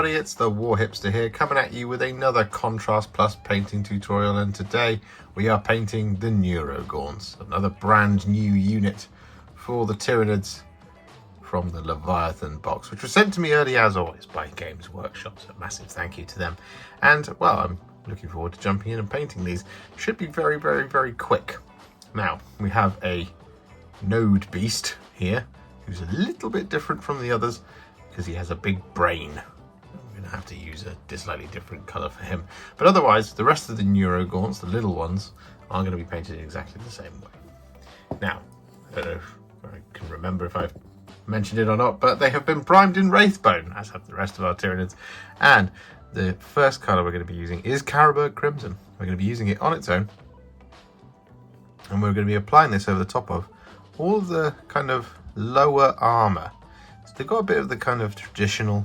everybody, it's the Warhipster here, coming at you with another Contrast Plus painting tutorial, and today we are painting the Neurogaunts, another brand new unit for the Tyranids from the Leviathan box, which was sent to me early as always by Games Workshop, so a massive thank you to them. And well, I'm looking forward to jumping in and painting these. Should be very, very, very quick. Now, we have a node beast here, who's a little bit different from the others, because he has a big brain. I'm going to have to use a slightly different colour for him. But otherwise, the rest of the Neurogaunts, the little ones, are going to be painted in exactly the same way. Now, I don't know if I can remember if I've mentioned it or not, but they have been primed in Wraithbone, as have the rest of our Tyranids. And the first colour we're going to be using is Carroburg Crimson. We're going to be using it on its own. And we're going to be applying this over the top of all of the kind of lower armour. They've got a bit of the kind of traditional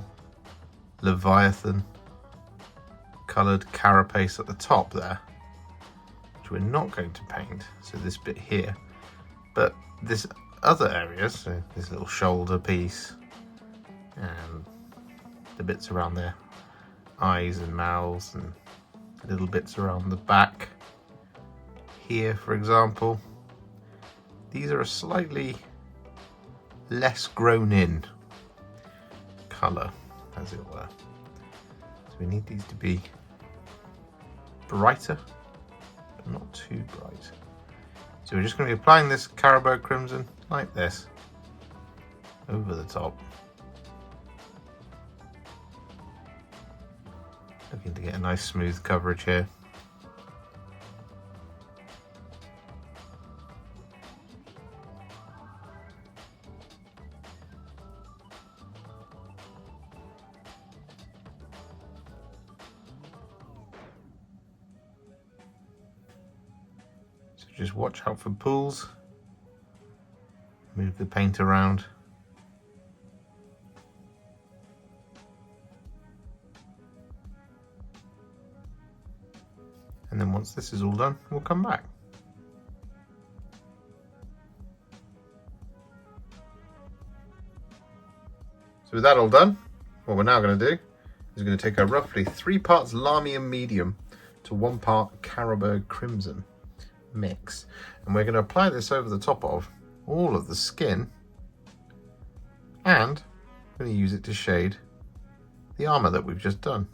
Leviathan coloured carapace at the top there, which we're not going to paint, so this bit here. But this other areas, so this little shoulder piece and the bits around their eyes and mouths and little bits around the back here, for example, these are a slightly less grown in colour, as it were. So we need these to be brighter, but not too bright. So we're just going to be applying this Carroburg Crimson like this over the top. Looking to get a nice smooth coverage here. Just watch out for pools. Move the paint around. And then once this is all done, we'll come back. So with that all done, what we're now going to do is we're going to take a roughly 3 parts Lahmian Medium to 1 part Carroburg Crimson mix, and we're going to apply this over the top of all of the skin, and I'm going to use it to shade the armor that we've just done.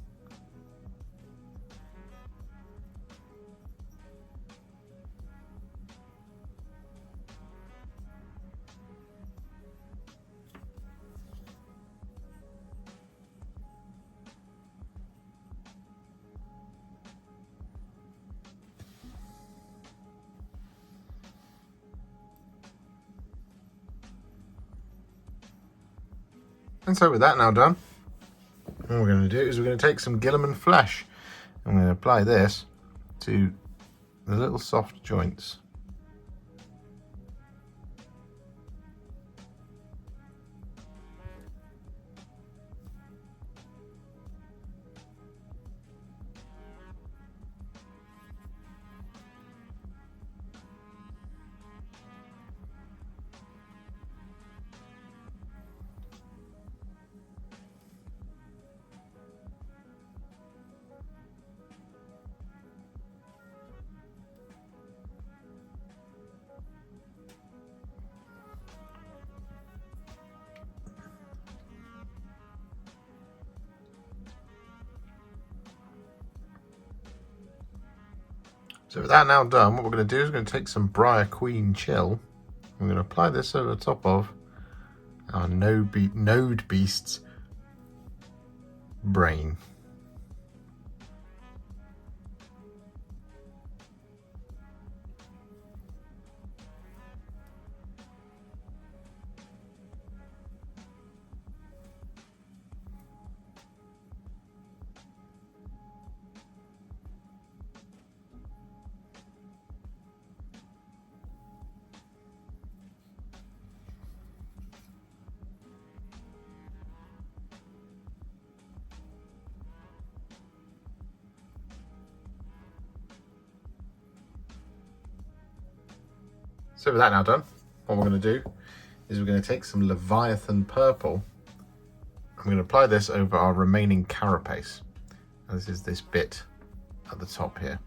And so with that now done, what we're going to do is we're going to take some Guilliman Flesh and we're going to apply this to the little soft joints. So with that now done, what we're going to do is we're going to take some Briar Queen Chill. We're going to apply this over the top of our node beast's brain. So with that now done, what we're going to do is we're going to take some Leviathan Purple I'm going to apply this over our remaining carapace. This is this bit at the top here.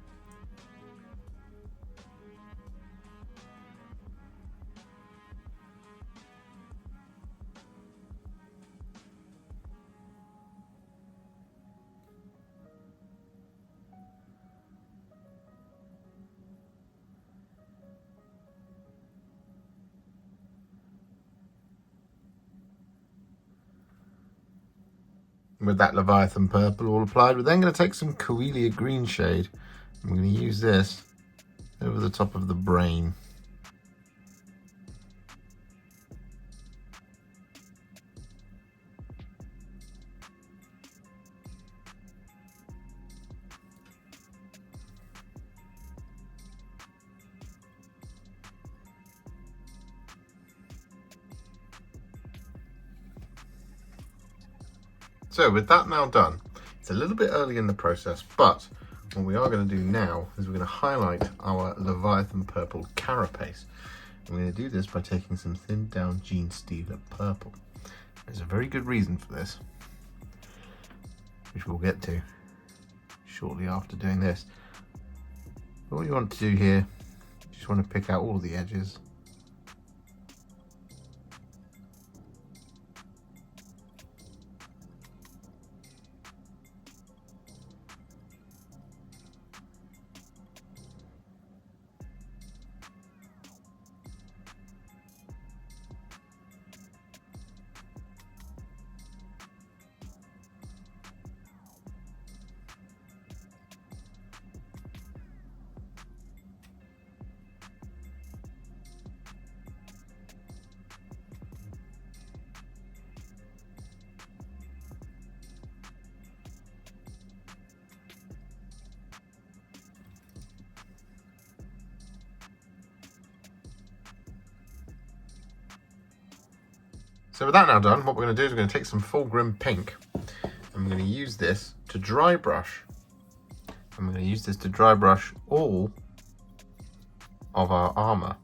With that Leviathan Purple all applied, we're then going to take some Coelia Greenshade. I'm going to use this over the top of the brain. So with that now done, it's a little bit early in the process, but what we are going to do now is we're going to highlight our Leviathan Purple carapace. I'm going to do this by taking some thinned down Genestealer Purple. There's a very good reason for this, which we'll get to shortly after doing this. But what you want to do here, you just want to pick out all the edges. So with that now done, what we're going to do is we're going to take some Fulgrim Pink and we're going to use this to dry brush. And we're going to use this to dry brush all of our armour.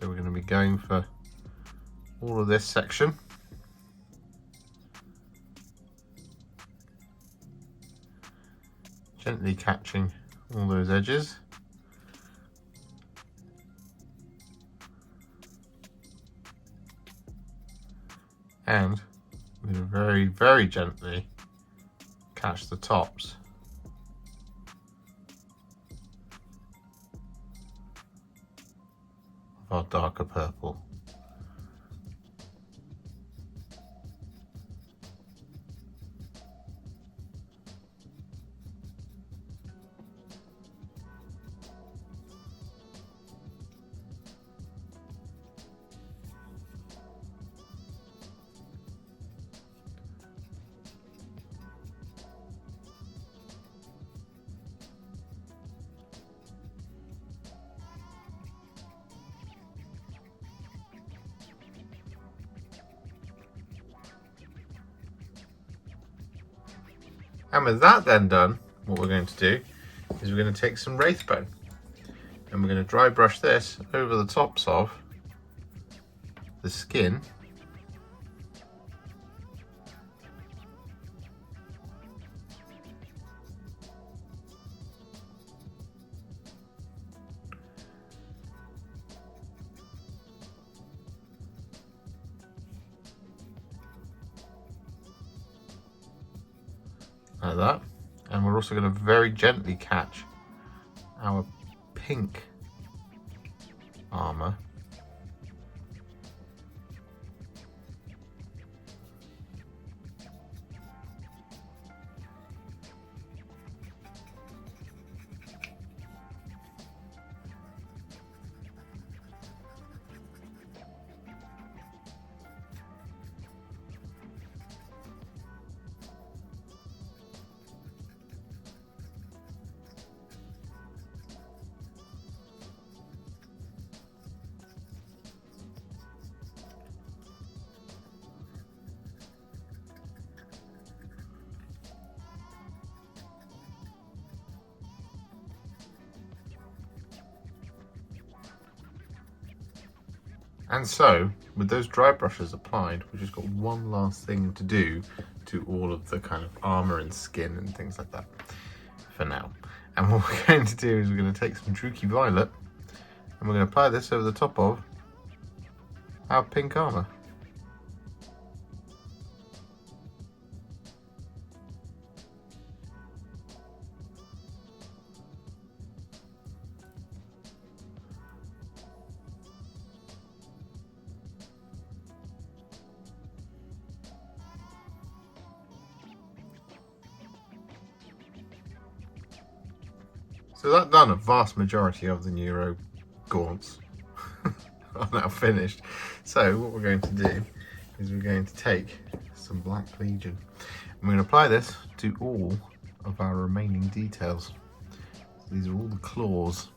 So we're going to be going for all of this section. Gently catching all those edges. And we're going to very, very gently catch the tops of our darker purple. And with that then done, what we're going to do is we're going to take some Wraithbone and we're going to dry brush this over the tops of the skin . Like that, and we're also going to very gently catch our pink armour . And so with those dry brushes applied, we've just got one last thing to do to all of the kind of armor and skin and things like that for now. And what we're going to do is we're going to take some Druchii Violet and we're going to apply this over the top of our pink armor. So that's done a vast majority of the Neurogaunts are now finished. So what we're going to do is we're going to take some Black Legion and we're going to apply this to all of our remaining details. So these are all the claws.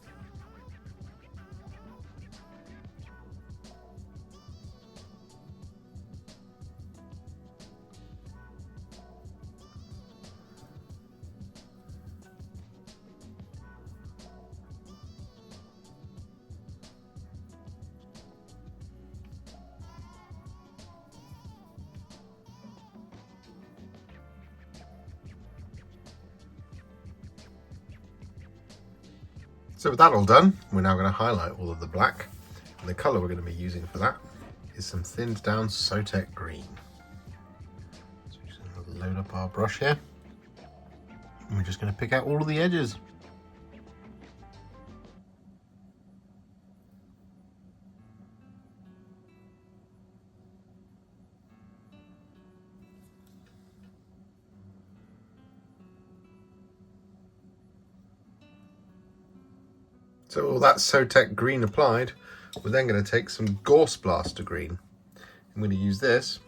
So with that all done, we're now going to highlight all of the black, and the colour we're going to be using for that is some thinned down Sotek Green. So we're just going to load up our brush here, and we're just going to pick out all of the edges. So all that Sotek Green applied, we're then going to take some Gauss Blaster Green. I'm going to use this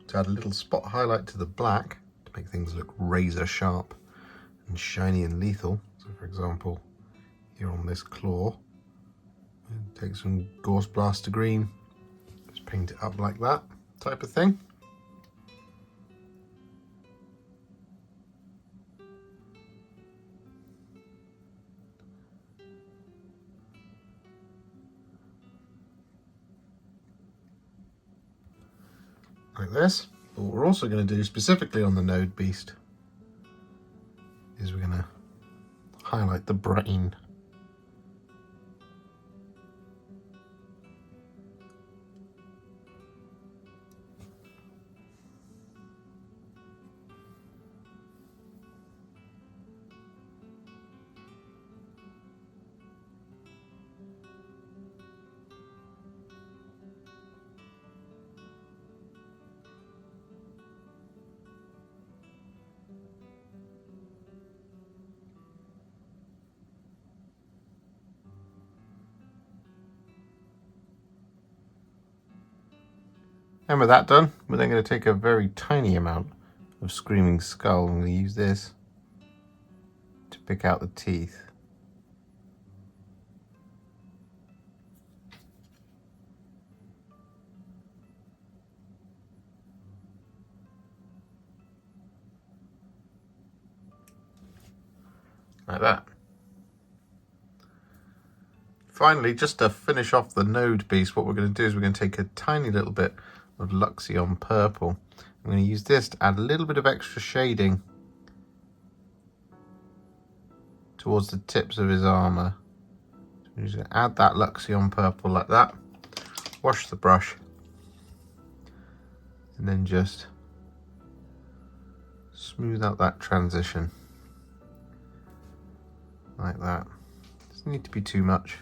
to add a little spot highlight to the black to make things look razor sharp and shiny and lethal. So for example, here on this claw, take some Gauss Blaster Green, just paint it up like that type of thing. Like this. But what we're also going to do specifically on the node beast is we're going to highlight the brain. And with that done, we're then going to take a very tiny amount of Screaming Skull. I'm going to use this to pick out the teeth. Like that. Finally, just to finish off the node beast, what we're going to do is we're going to take a tiny little bit of Luxion Purple. I'm going to use this to add a little bit of extra shading towards the tips of his armour. So we're just going to add that Luxion Purple like that, wash the brush, and then just smooth out that transition like that. Doesn't need to be too much.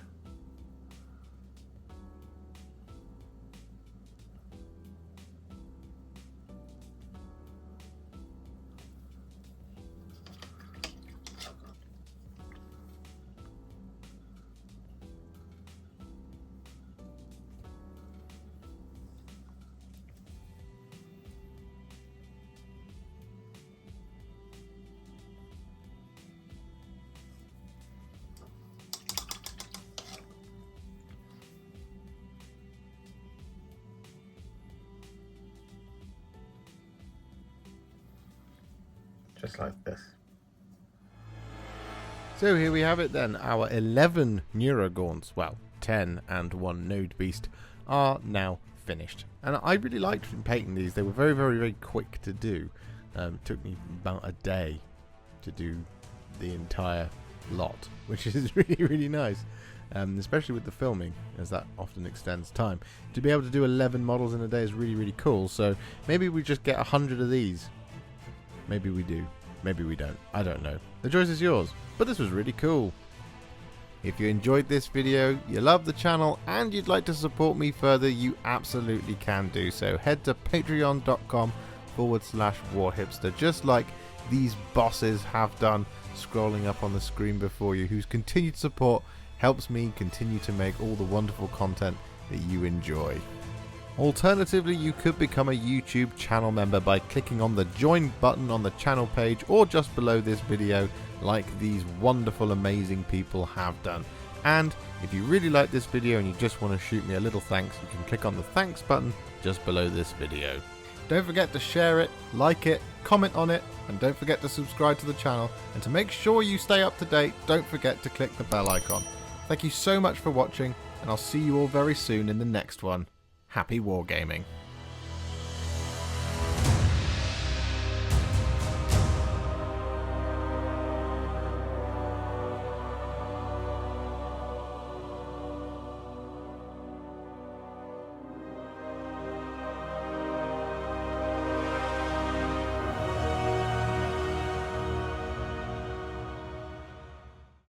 Just like this. So here we have it then, our 11 Neurogaunts, well 10 and one node beast, are now finished. And I really liked painting these. They were very, very, very quick to do. It took me about a day to do the entire lot, which is really, really nice. Especially with the filming, as that often extends time. To be able to do 11 models in a day is really, really cool. So maybe we just get 100 of these. Maybe we do. Maybe we don't. I don't know. The choice is yours. But this was really cool. If you enjoyed this video, you love the channel, and you'd like to support me further, you absolutely can do so. Head to patreon.com/Warhipster, just like these bosses have done, scrolling up on the screen before you, whose continued support helps me continue to make all the wonderful content that you enjoy. Alternatively, you could become a YouTube channel member by clicking on the join button on the channel page or just below this video, like these wonderful, amazing people have done. And if you really like this video and you just want to shoot me a little thanks, you can click on the thanks button just below this video. Don't forget to share it, like it, comment on it, and don't forget to subscribe to the channel. And to make sure you stay up to date, don't forget to click the bell icon. Thank you so much for watching, and I'll see you all very soon in the next one. Happy wargaming.